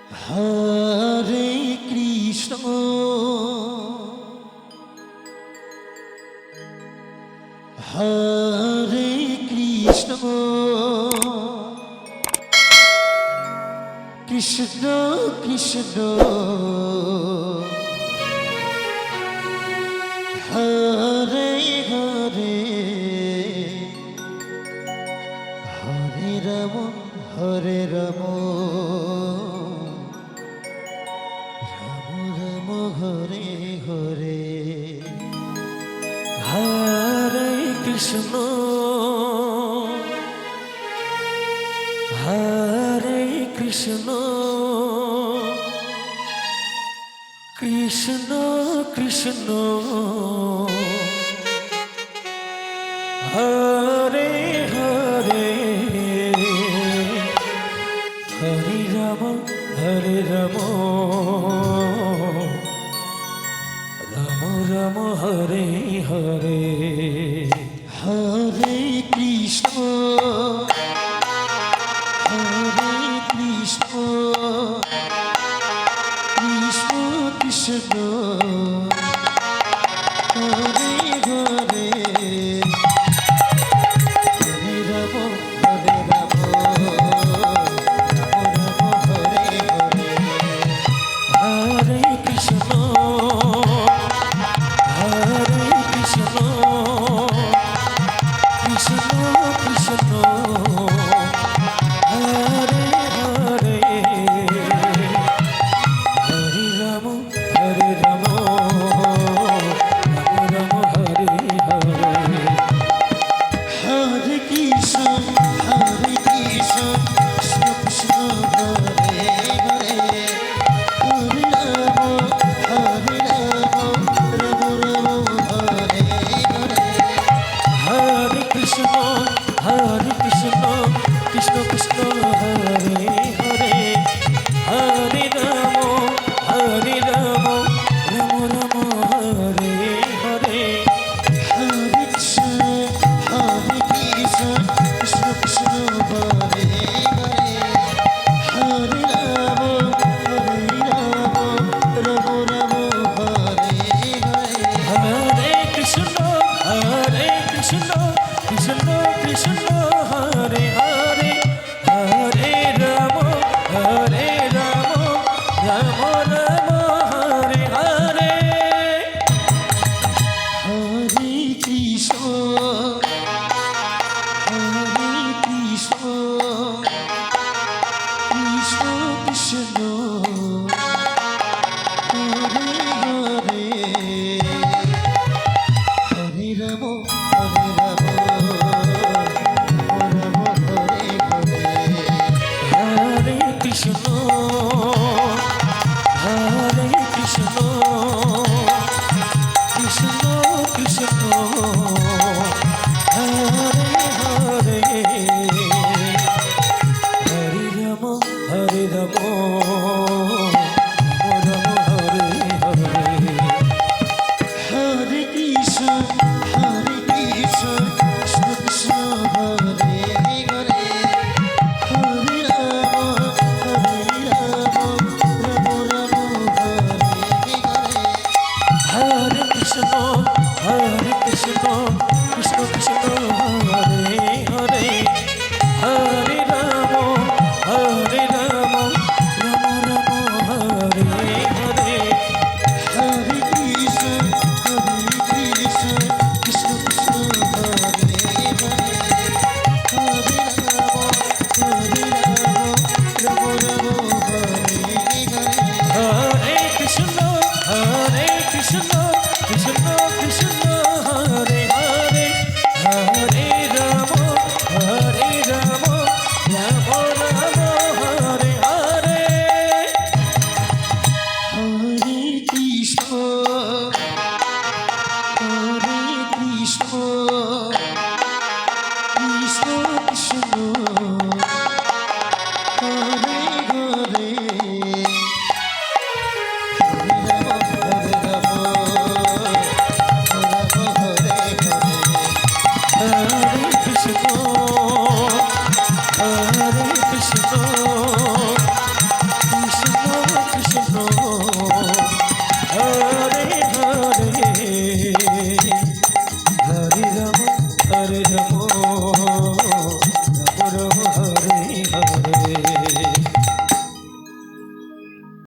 Hare Krishna Hare Krishna Krishna Krishna Hare Hare Hare Ram Hare Ram Ram Hare Hare Hare Krishna Hare Krishna Krishna Krishna Hare Hare Hare Ram Ram Ram Hare Hare Hare Krishna Hare Krishna Krishna Krishna Hare Hare Hare Ram Hare Ram Hare Krishna Hare Krishna Krishna Krishna Hare Hare Hare Ram Hare Ram Ram Hare Hare Hare Krishna Krishna Krishna Hare Hare Hare Ram Ram Ram Hare Hare Hare Krishna Krishna Krishna Hare Hare Hare Ram Ram Ram Hare Hare Hare Krishna Krishna Krishna Hare Hare Hare Ram Ram Ram Hare Hare Hare Krishna Krishna Krishna Hare Hare Hare Ram Ram Ram Hare Hare Hare Krishna Krishna Krishna Hare Hare Hare Ram Hare Hare Hare Krishna Krishna Krishna Hare Hare Hare Ram Ram Hare Hare Hare Krishna Krishna Krishna Hare Hare Hare Ram Ram Hare Hare Hare Krishna Krishna Krishna Hare Hare Hare Ram Ram Ram Hare Ram